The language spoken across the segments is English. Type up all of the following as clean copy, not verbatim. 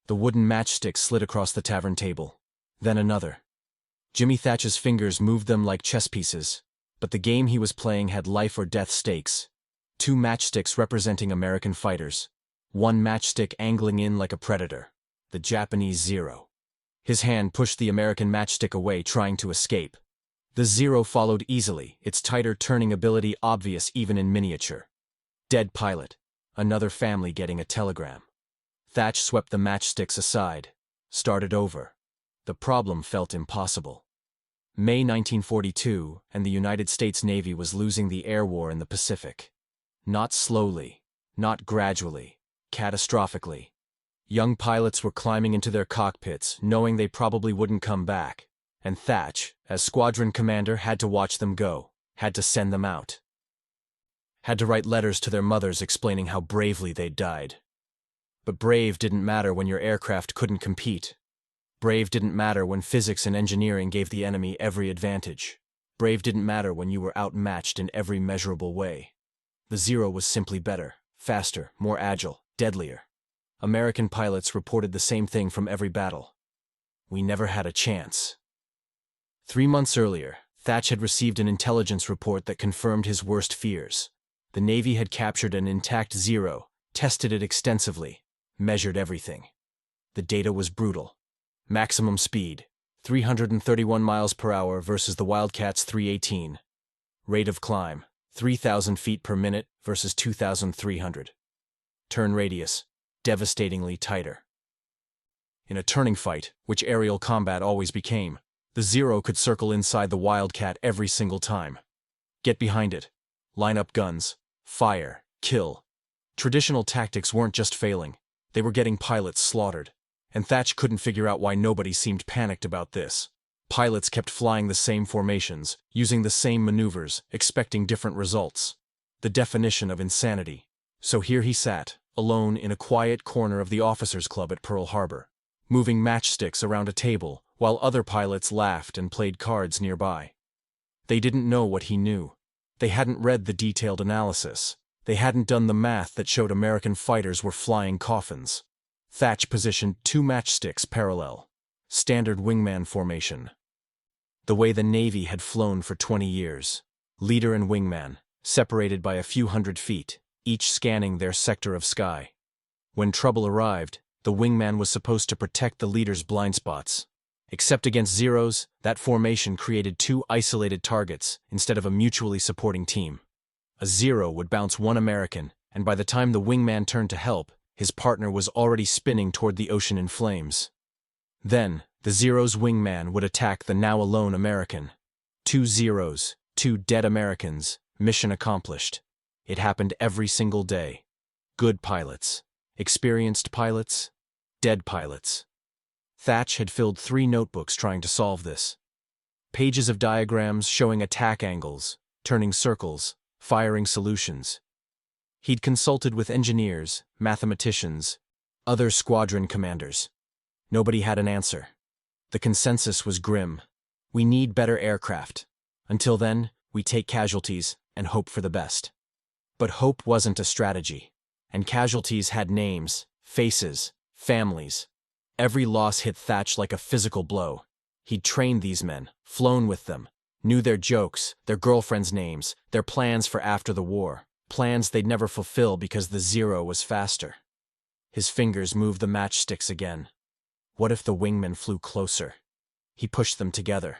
The wooden matchstick slid across the tavern table. Then another. Jimmy Thatch's fingers moved them like chess pieces, but the game he was playing had life or death stakes. 2 matchsticks representing American fighters. 1 matchstick angling in like a predator. The Japanese 0. His hand pushed the American matchstick away, trying to escape. The 0 followed easily, its tighter turning ability obvious even in miniature. Dead pilot. Another family getting a telegram. Thatch swept the matchsticks aside. Started over. The problem felt impossible. May 1942, and the United States Navy was losing the air war in the Pacific. Not slowly, not gradually, catastrophically. Young pilots were climbing into their cockpits, knowing they probably wouldn't come back, and Thatch, as squadron commander, had to watch them go, had to send them out. Had to write letters to their mothers explaining how bravely they'd died. But brave didn't matter when your aircraft couldn't compete. Brave didn't matter when physics and engineering gave the enemy every advantage. Brave didn't matter when you were outmatched in every measurable way. The 0 was simply better, faster, more agile, deadlier. American pilots reported the same thing from every battle. We never had a chance. 3 months earlier, Thatch had received an intelligence report that confirmed his worst fears. The Navy had captured an intact 0, tested it extensively, measured everything. The data was brutal. Maximum speed, 331 miles per hour versus the Wildcat's 318. Rate of climb, 3,000 feet per minute versus 2,300. Turn radius, devastatingly tighter. In a turning fight, which aerial combat always became, the 0 could circle inside the Wildcat every single time. Get behind it. Line up guns. Fire. Kill. Traditional tactics weren't just failing. They were getting pilots slaughtered. And Thatch couldn't figure out why nobody seemed panicked about this. Pilots kept flying the same formations, using the same maneuvers, expecting different results. The definition of insanity. So here he sat, alone in a quiet corner of the officers' club at Pearl Harbor, moving matchsticks around a table, while other pilots laughed and played cards nearby. They didn't know what he knew. They hadn't read the detailed analysis. They hadn't done the math that showed American fighters were flying coffins. Thatch positioned 2 matchsticks parallel. Standard wingman formation. The way the Navy had flown for 20 years. Leader and wingman, separated by a few hundred feet, each scanning their sector of sky. When trouble arrived, the wingman was supposed to protect the leader's blind spots. Except against 0s, that formation created 2 isolated targets instead of a mutually supporting team. A 0 would bounce 1 American, and by the time the wingman turned to help, his partner was already spinning toward the ocean in flames. Then, the 0's wingman would attack the now alone American. 2 0s, 2 dead Americans, mission accomplished. It happened every single day. Good pilots. Experienced pilots. Dead pilots. Thatch had filled 3 notebooks trying to solve this. Pages of diagrams showing attack angles, turning circles, firing solutions. He'd consulted with engineers, mathematicians, other squadron commanders. Nobody had an answer. The consensus was grim. We need better aircraft. Until then, we take casualties and hope for the best. But hope wasn't a strategy. And casualties had names, faces, families. Every loss hit Thatch like a physical blow. He'd trained these men, flown with them, knew their jokes, their girlfriends' names, their plans for after the war. Plans they'd never fulfill because the 0 was faster. His fingers moved the matchsticks again. What if the wingmen flew closer? He pushed them together.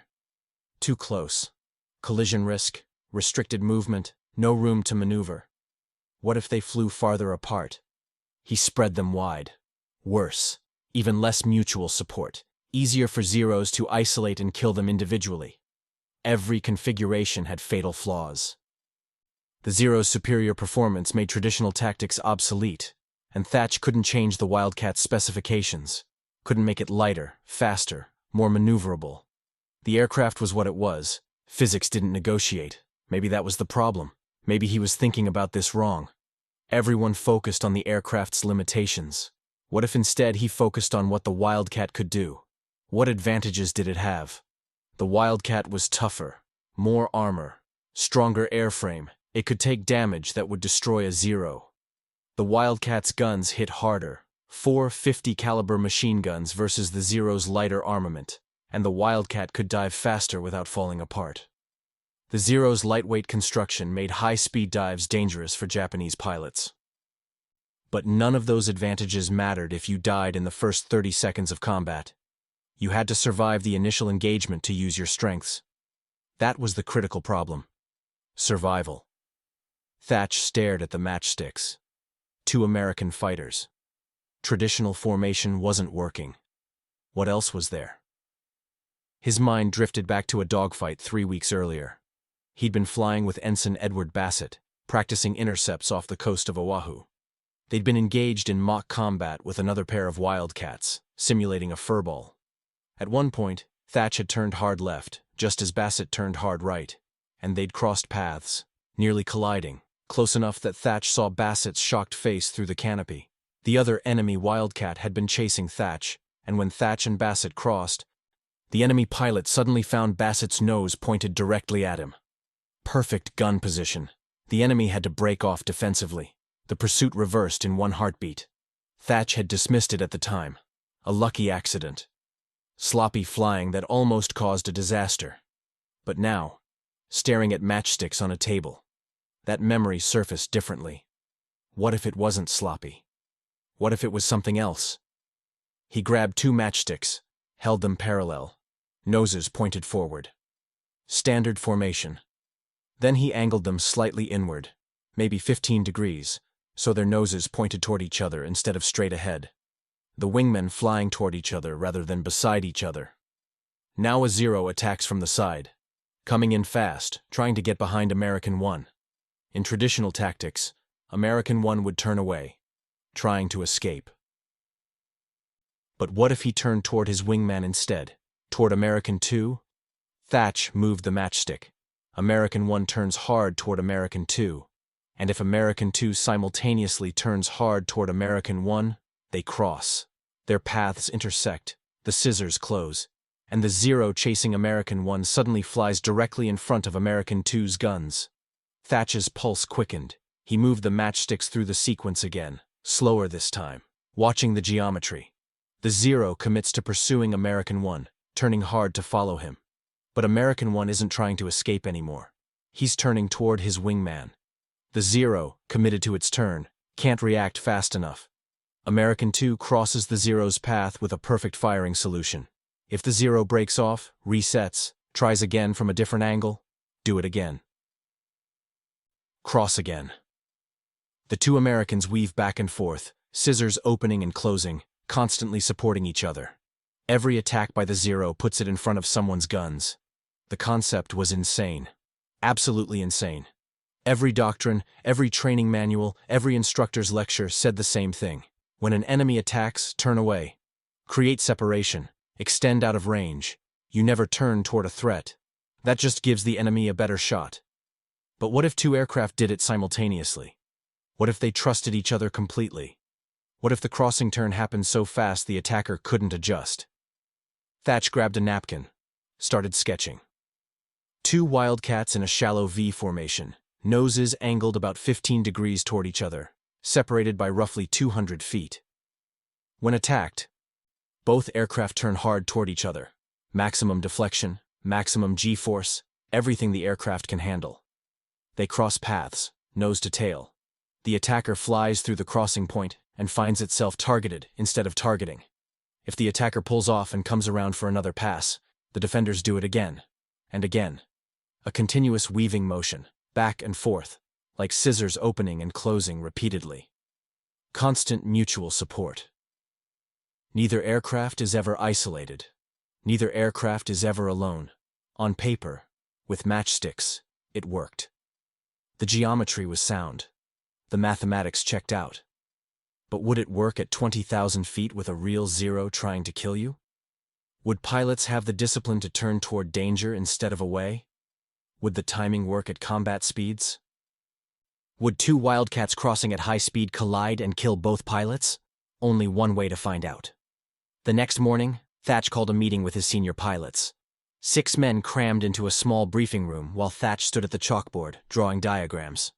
Too close. Collision risk, restricted movement, no room to maneuver. What if they flew farther apart? He spread them wide. Worse, even less mutual support. Easier for 0s to isolate and kill them individually. Every configuration had fatal flaws. The 0's superior performance made traditional tactics obsolete, and Thatch couldn't change the Wildcat's specifications, couldn't make it lighter, faster, more maneuverable. The aircraft was what it was. Physics didn't negotiate. Maybe that was the problem. Maybe he was thinking about this wrong. Everyone focused on the aircraft's limitations. What if instead he focused on what the Wildcat could do? What advantages did it have? The Wildcat was tougher, more armor, stronger airframe. It could take damage that would destroy a 0. The Wildcat's guns hit harder, 4 50-caliber machine guns versus the Zero's lighter armament, and the Wildcat could dive faster without falling apart. The Zero's lightweight construction made high-speed dives dangerous for Japanese pilots. But none of those advantages mattered if you died in the first 30 seconds of combat. You had to survive the initial engagement to use your strengths. That was the critical problem. Survival. Thatch stared at the matchsticks. 2 American fighters. Traditional formation wasn't working. What else was there? His mind drifted back to a dogfight 3 weeks earlier. He'd been flying with Ensign Edward Bassett, practicing intercepts off the coast of Oahu. They'd been engaged in mock combat with another pair of Wildcats, simulating a furball. At one point, Thatch had turned hard left, just as Bassett turned hard right, and they'd crossed paths, nearly colliding, close enough that Thatch saw Bassett's shocked face through the canopy. The other enemy Wildcat had been chasing Thatch, and when Thatch and Bassett crossed, the enemy pilot suddenly found Bassett's nose pointed directly at him. Perfect gun position. The enemy had to break off defensively. The pursuit reversed in one heartbeat. Thatch had dismissed it at the time. A lucky accident. Sloppy flying that almost caused a disaster. But now, staring at matchsticks on a table, that memory surfaced differently. What if it wasn't sloppy? What if it was something else? He grabbed 2 matchsticks, held them parallel, noses pointed forward. Standard formation. Then he angled them slightly inward, maybe 15 degrees, so their noses pointed toward each other instead of straight ahead. The wingmen flying toward each other rather than beside each other. Now a Zero attacks from the side, coming in fast, trying to get behind American 1. In traditional tactics, American 1 would turn away, trying to escape. But what if he turned toward his wingman instead, toward American 2? Thatch moved the matchstick. American 1 turns hard toward American 2, and if American 2 simultaneously turns hard toward American 1, they cross. Their paths intersect, the scissors close, and the Zero chasing American 1 suddenly flies directly in front of American 2's guns. Thatch's pulse quickened. He moved the matchsticks through the sequence again, slower this time, watching the geometry. The Zero commits to pursuing American 1, turning hard to follow him. But American 1 isn't trying to escape anymore. He's turning toward his wingman. The Zero, committed to its turn, can't react fast enough. American 2 crosses the Zero's path with a perfect firing solution. If the Zero breaks off, resets, tries again from a different angle, do it again. Cross again. The 2 Americans weave back and forth, scissors opening and closing, constantly supporting each other. Every attack by the Zero puts it in front of someone's guns. The concept was insane. Absolutely insane. Every doctrine, every training manual, every instructor's lecture said the same thing. When an enemy attacks, turn away. Create separation. Extend out of range. You never turn toward a threat. That just gives the enemy a better shot. But what if 2 aircraft did it simultaneously? What if they trusted each other completely? What if the crossing turn happened so fast the attacker couldn't adjust? Thatch grabbed a napkin, started sketching. 2 Wildcats in a shallow V formation, noses angled about 15 degrees toward each other, separated by roughly 200 feet. When attacked, both aircraft turn hard toward each other. Maximum deflection, maximum G-force, everything the aircraft can handle. They cross paths, nose to tail. The attacker flies through the crossing point and finds itself targeted instead of targeting. If the attacker pulls off and comes around for another pass, the defenders do it again, and again. A continuous weaving motion, back and forth, like scissors opening and closing repeatedly. Constant mutual support. Neither aircraft is ever isolated. Neither aircraft is ever alone. On paper, with matchsticks, it worked. The geometry was sound. The mathematics checked out. But would it work at 20,000 feet with a real Zero trying to kill you? Would pilots have the discipline to turn toward danger instead of away? Would the timing work at combat speeds? Would 2 Wildcats crossing at high speed collide and kill both pilots? Only one way to find out. The next morning, Thatch called a meeting with his senior pilots. 6 men crammed into a small briefing room while Thatch stood at the chalkboard, drawing diagrams.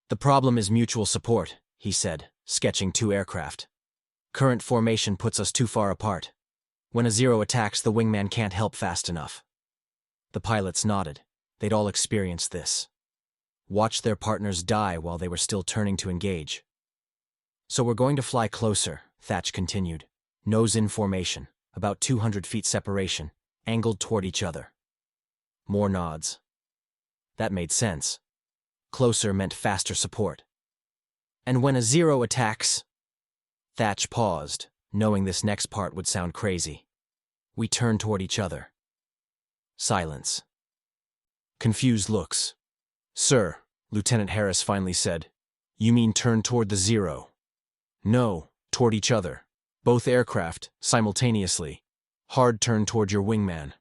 "The problem is mutual support," he said, sketching 2 aircraft. Current formation puts us too far apart. When a zero attacks, the wingman can't help fast enough. The pilots nodded. They'd all experienced this. Watched their partners die while they were still turning to engage. So we're going to fly closer, Thatch continued. Nose in formation, about 200 feet separation, angled toward each other. More nods. That made sense. Closer meant faster support. And when a zero attacks... Thatch paused, knowing this next part would sound crazy. We turned toward each other. Silence. Confused looks. Sir, Lieutenant Harris finally said, you mean turn toward the zero? No, toward each other. Both aircraft, simultaneously. Hard turn toward your wingman.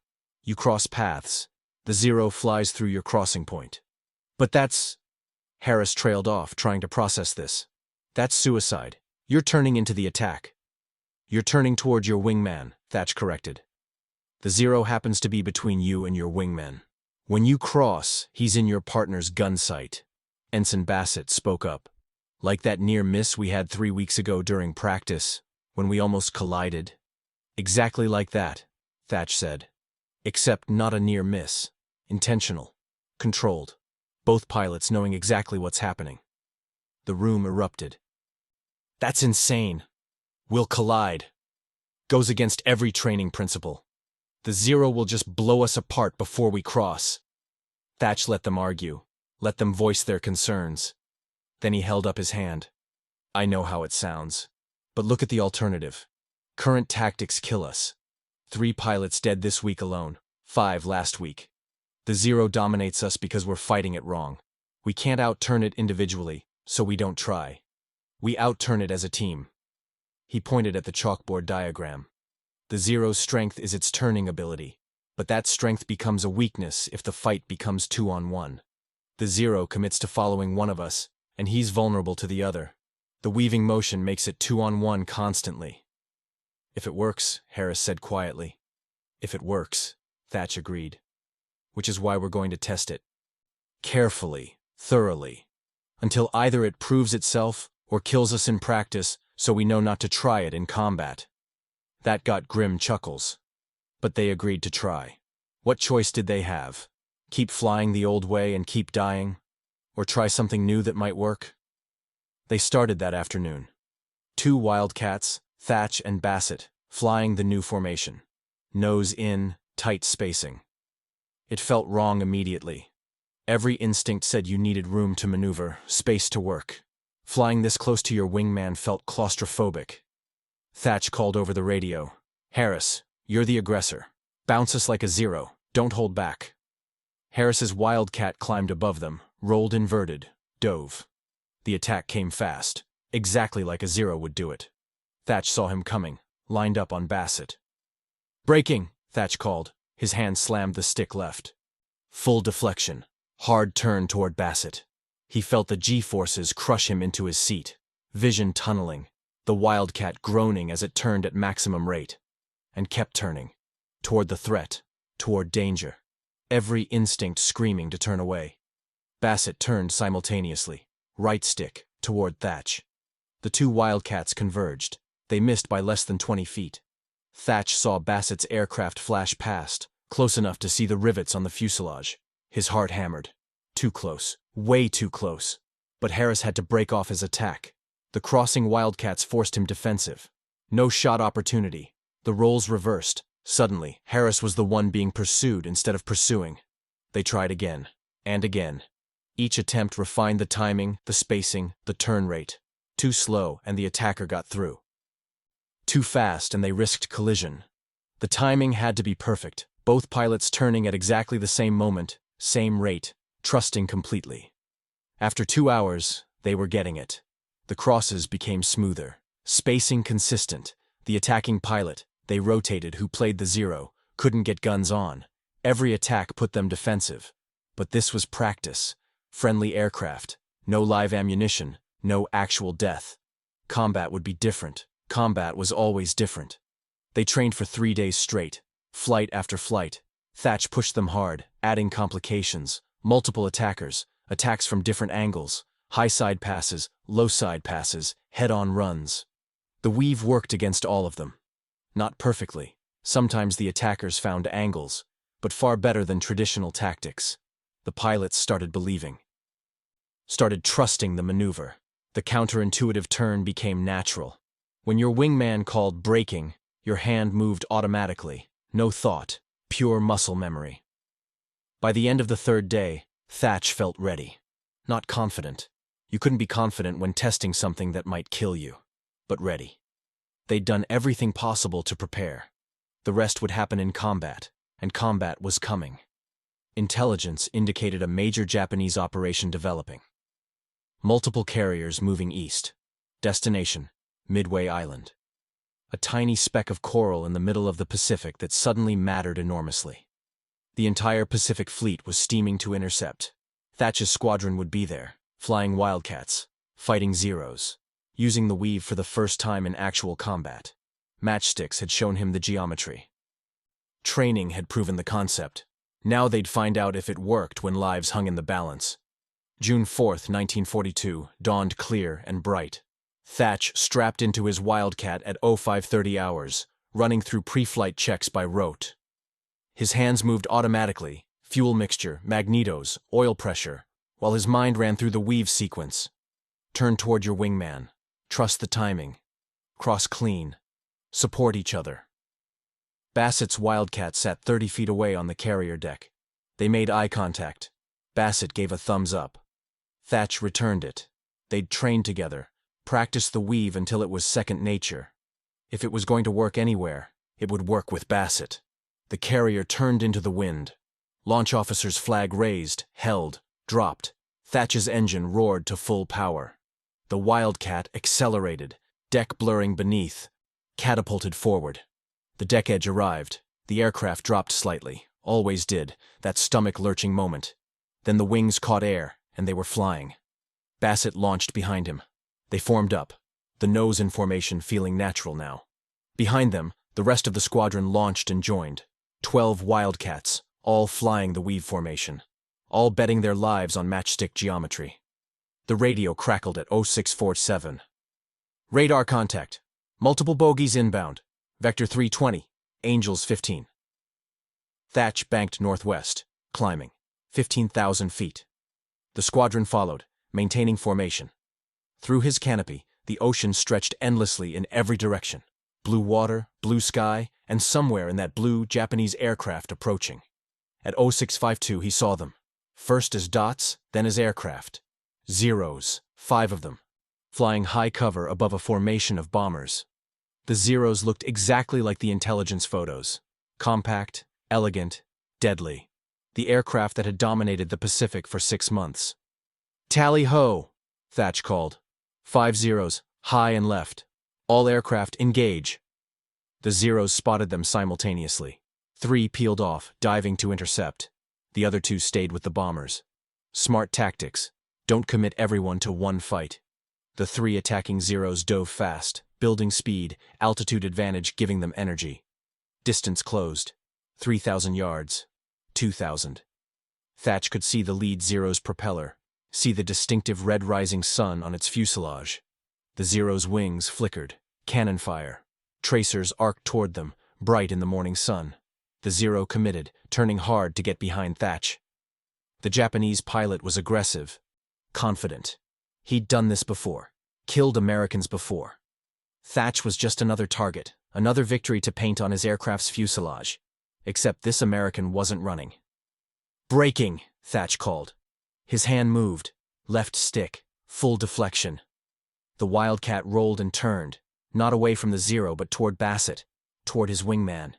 You cross paths. The zero flies through your crossing point. But that's... Harris trailed off, trying to process this. That's suicide. You're turning into the attack. You're turning toward your wingman, Thatch corrected. The zero happens to be between you and your wingman. When you cross, he's in your partner's gun sight. Ensign Bassett spoke up. Like that near miss we had 3 weeks ago during practice, when we almost collided. Exactly like that, Thatch said. Except not a near miss. Intentional. Controlled. Both pilots knowing exactly what's happening. The room erupted. That's insane. We'll collide. Goes against every training principle. The zero will just blow us apart before we cross. Thatch let them argue. Let them voice their concerns. Then he held up his hand. I know how it sounds. But look at the alternative. Current tactics kill us. 3 pilots dead this week alone. 5 last week. The zero dominates us because we're fighting it wrong. We can't outturn it individually, so we don't try. We outturn it as a team. He pointed at the chalkboard diagram. The zero's strength is its turning ability, but that strength becomes a weakness if the fight becomes 2-on-1. The zero commits to following one of us, and he's vulnerable to the other. The weaving motion makes it 2-on-1 constantly. If it works, Harris said quietly. If it works, Thatch agreed. Which is why we're going to test it. Carefully, thoroughly. Until either it proves itself or kills us in practice so we know not to try it in combat. That got grim chuckles. But they agreed to try. What choice did they have? Keep flying the old way and keep dying? Or try something new that might work? They started that afternoon. 2 Wildcats, Thatch and Bassett, flying the new formation. Nose in, tight spacing. It felt wrong immediately. Every instinct said you needed room to maneuver, space to work. Flying this close to your wingman felt claustrophobic. Thatch called over the radio. Harris, you're the aggressor. Bounce us like a zero. Don't hold back. Harris's Wildcat climbed above them, rolled inverted, dove. The attack came fast, exactly like a zero would do it. Thatch saw him coming, lined up on Bassett. Braking, Thatch called. His hand slammed the stick left. Full deflection. Hard turn toward Bassett. He felt the G-forces crush him into his seat. Vision tunneling. The Wildcat groaning as it turned at maximum rate. And kept turning. Toward the threat. Toward danger. Every instinct screaming to turn away. Bassett turned simultaneously. Right stick. Toward Thatch. The 2 Wildcats converged. They missed by less than 20 feet. Thatch saw Bassett's aircraft flash past, close enough to see the rivets on the fuselage. His heart hammered. Too close. Way too close. But Harris had to break off his attack. The crossing Wildcats forced him defensive. No shot opportunity. The roles reversed. Suddenly, Harris was the one being pursued instead of pursuing. They tried again. And again. Each attempt refined the timing, the spacing, the turn rate. Too slow, and the attacker got through. Too fast, and they risked collision. The timing had to be perfect, both pilots turning at exactly the same moment, same rate, trusting completely. After 2 hours, they were getting it. The crosses became smoother, spacing consistent. The attacking pilot, they rotated, who played the zero, couldn't get guns on. Every attack put them defensive. But this was practice. Friendly aircraft, no live ammunition, no actual death. Combat would be different. Combat was always different. They trained for 3 days straight, flight after flight. Thatch pushed them hard, adding complications, multiple attackers, attacks from different angles, high side passes, low side passes, head-on runs. The weave worked against all of them. Not perfectly. Sometimes the attackers found angles, but far better than traditional tactics. The pilots started believing. Started trusting the maneuver. The counterintuitive turn became natural. When your wingman called braking, your hand moved automatically. No thought, pure muscle memory. By the end of the third day, Thatch felt ready. Not confident. You couldn't be confident when testing something that might kill you. But ready. They'd done everything possible to prepare. The rest would happen in combat, and combat was coming. Intelligence indicated a major Japanese operation developing. Multiple carriers moving east. Destination, Midway Island. A tiny speck of coral in the middle of the Pacific that suddenly mattered enormously. The entire Pacific Fleet was steaming to intercept. Thatch's squadron would be there, flying wildcats, fighting Zeros, using the weave for the first time in actual combat. Matchsticks had shown him the geometry. Training had proven the concept. Now they'd find out if it worked when lives hung in the balance. June 4th, 1942, dawned clear and bright. Thatch strapped into his Wildcat at 0530 hours, running through pre-flight checks by rote. His hands moved automatically, fuel mixture, magnetos, oil pressure, while his mind ran through the weave sequence. Turn toward your wingman. Trust the timing. Cross clean. Support each other. Bassett's Wildcat sat 30 feet away on the carrier deck. They made eye contact. Bassett gave a thumbs up. Thatch returned it. They'd trained together, practiced the weave until it was second nature. If it was going to work anywhere, it would work with Bassett. The carrier turned into the wind. Launch officer's flag raised, held, dropped. Thatch's engine roared to full power. The Wildcat accelerated, deck blurring beneath, catapulted forward. The deck edge arrived. The aircraft dropped slightly, always did, that stomach-lurching moment. Then the wings caught air, and they were flying. Bassett launched behind him. They formed up, the nose in formation feeling natural now. Behind them, the rest of the squadron launched and joined. 12 Wildcats, all flying the weave formation, all betting their lives on matchstick geometry. The radio crackled at 0647. Radar contact. Multiple bogies inbound. Vector 320. Angels 15. Thatch banked northwest, climbing. 15,000 feet. The squadron followed, maintaining formation. Through his canopy, the ocean stretched endlessly in every direction. Blue water, blue sky, and somewhere in that blue, Japanese aircraft approaching. At 0652 he saw them. First as dots, then as aircraft. Zeros, 5 of them. Flying high cover above a formation of bombers. The Zeros looked exactly like the intelligence photos. Compact, elegant, deadly. The aircraft that had dominated the Pacific for 6 months. Tally-ho, Thatch called. 5 Zeros, high and left. All aircraft engage. The Zeros spotted them simultaneously. 3 peeled off, diving to intercept. The other 2 stayed with the bombers. Smart tactics. Don't commit everyone to one fight. The 3 attacking Zeros dove fast, building speed, altitude advantage giving them energy. Distance closed. 3,000 yards. 2,000. Thatch could see the lead Zero's propeller, see the distinctive red rising sun on its fuselage. The Zero's wings flickered, cannon fire. Tracers arced toward them, bright in the morning sun. The Zero committed, turning hard to get behind Thatch. The Japanese pilot was aggressive, confident. He'd done this before, killed Americans before. Thatch was just another target, another victory to paint on his aircraft's fuselage. Except this American wasn't running. Braking, Thatch called. His hand moved, left stick, full deflection. The Wildcat rolled and turned, not away from the Zero but toward Bassett, toward his wingman.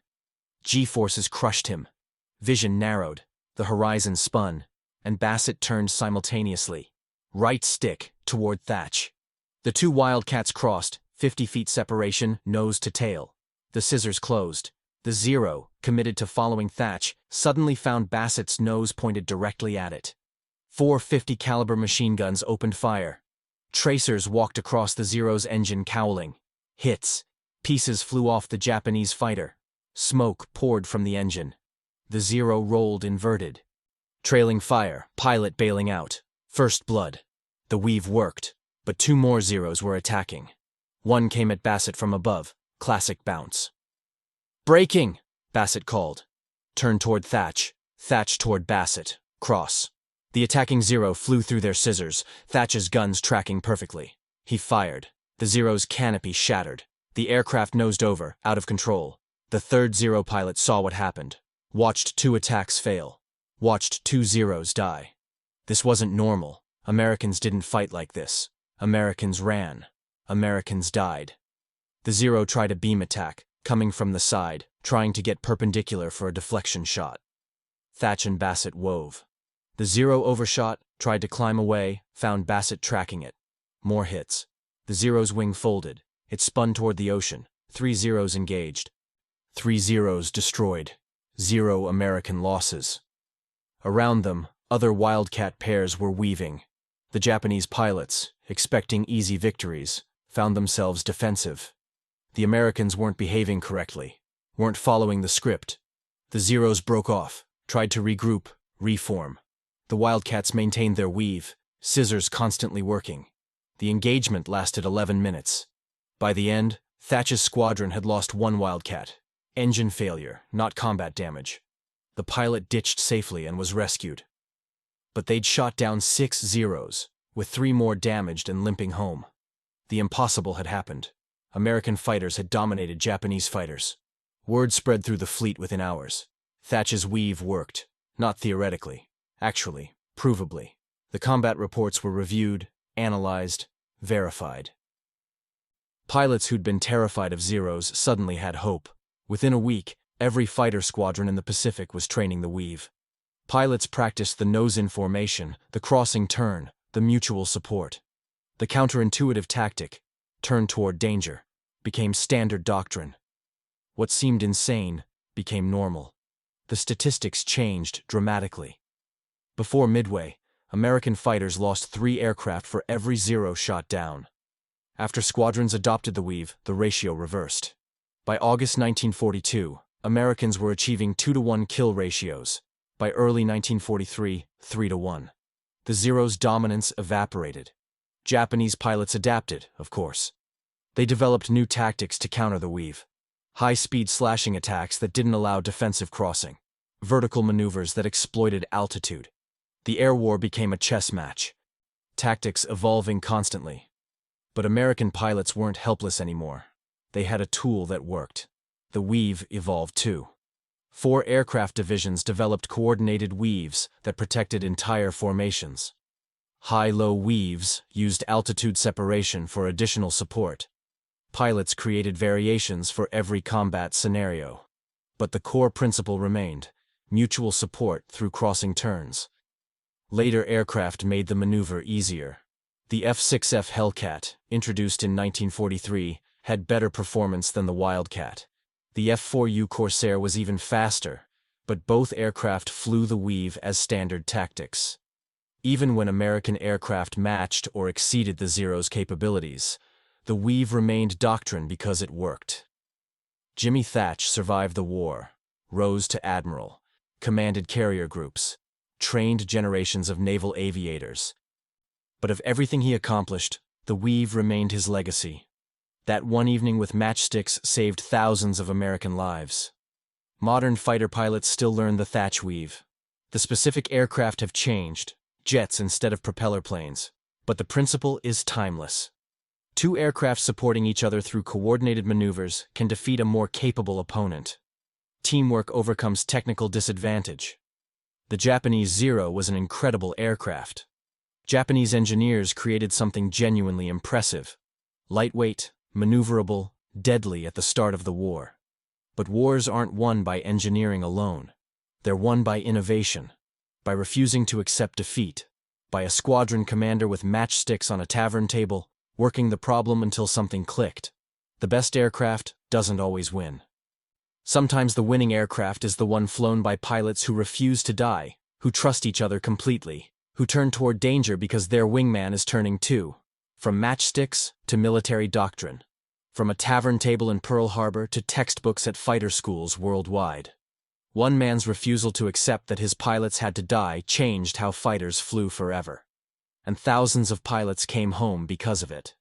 G-forces crushed him. Vision narrowed, the horizon spun, and Bassett turned simultaneously. Right stick, toward Thatch. The 2 Wildcats crossed, 50 feet separation, nose to tail. The scissors closed. The Zero, committed to following Thatch, suddenly found Bassett's nose pointed directly at it. 4 50 caliber machine guns opened fire. Tracers walked across the Zero's engine cowling. Hits. Pieces flew off the Japanese fighter. Smoke poured from the engine. The Zero rolled inverted. Trailing fire, pilot bailing out. First blood. The weave worked, but 2 more Zeros were attacking. One came at Bassett from above, classic bounce. "Breaking!" Bassett called. Turn toward Thatch, Thatch toward Bassett, cross. The attacking Zero flew through their scissors, Thatch's guns tracking perfectly. He fired. The Zero's canopy shattered. The aircraft nosed over, out of control. The third Zero pilot saw what happened. Watched 2 attacks fail. Watched 2 Zeros die. This wasn't normal. Americans didn't fight like this. Americans ran. Americans died. The Zero tried a beam attack, coming from the side, trying to get perpendicular for a deflection shot. Thatch and Bassett wove. The Zero overshot, tried to climb away, found Bassett tracking it. More hits. The Zero's wing folded. It spun toward the ocean. 3 Zeros engaged. 3 Zeros destroyed. 0 American losses. Around them, other Wildcat pairs were weaving. The Japanese pilots, expecting easy victories, found themselves defensive. The Americans weren't behaving correctly, weren't following the script. The Zeros broke off, tried to regroup, reform. The Wildcats maintained their weave, scissors constantly working. The engagement lasted 11 minutes. By the end, Thatch's squadron had lost 1 Wildcat. Engine failure, not combat damage. The pilot ditched safely and was rescued. But they'd shot down 6 Zeros, with 3 more damaged and limping home. The impossible had happened. American fighters had dominated Japanese fighters. Word spread through the fleet within hours. Thatch's weave worked, not theoretically, actually, provably. The combat reports were reviewed, analyzed, verified. Pilots who'd been terrified of Zeros suddenly had hope. Within a week, every fighter squadron in the Pacific was training the weave. Pilots practiced the nose-in formation, the crossing turn, the mutual support. The counterintuitive tactic, turn toward danger, became standard doctrine. What seemed insane became normal. The statistics changed dramatically. Before Midway, American fighters lost 3 aircraft for every Zero shot down. After squadrons adopted the weave, the ratio reversed. By August 1942, Americans were achieving 2-to-1 kill ratios. By early 1943, 3-to-1. The Zero's dominance evaporated. Japanese pilots adapted, of course. They developed new tactics to counter the weave. High-speed slashing attacks that didn't allow defensive crossing. Vertical maneuvers that exploited altitude. The air war became a chess match. Tactics evolving constantly. But American pilots weren't helpless anymore. They had a tool that worked. The weave evolved too. 4 aircraft divisions developed coordinated weaves that protected entire formations. High-low weaves used altitude separation for additional support. Pilots created variations for every combat scenario. But the core principle remained: mutual support through crossing turns. Later aircraft made the maneuver easier. The F-6F Hellcat, introduced in 1943, had better performance than the Wildcat. The F-4U Corsair was even faster, but both aircraft flew the weave as standard tactics. Even when American aircraft matched or exceeded the Zero's capabilities, the weave remained doctrine because it worked. Jimmy Thatch survived the war, rose to admiral, commanded carrier groups, trained generations of naval aviators. But of everything he accomplished, the weave remained his legacy. That one evening with Matchsticks saved thousands of American lives. Modern fighter pilots still learn the Thach Weave. The specific aircraft have changed, jets instead of propeller planes, but the principle is timeless. 2 aircraft supporting each other through coordinated maneuvers can defeat a more capable opponent. Teamwork overcomes technical disadvantage. The Japanese Zero was an incredible aircraft. Japanese engineers created something genuinely impressive. Lightweight, maneuverable, deadly at the start of the war. But wars aren't won by engineering alone. They're won by innovation, by refusing to accept defeat, by a squadron commander with matchsticks on a tavern table, working the problem until something clicked. The best aircraft doesn't always win. Sometimes the winning aircraft is the one flown by pilots who refuse to die, who trust each other completely, who turn toward danger because their wingman is turning too. From matchsticks to military doctrine. From a tavern table in Pearl Harbor to textbooks at fighter schools worldwide. One man's refusal to accept that his pilots had to die changed how fighters flew forever. And thousands of pilots came home because of it.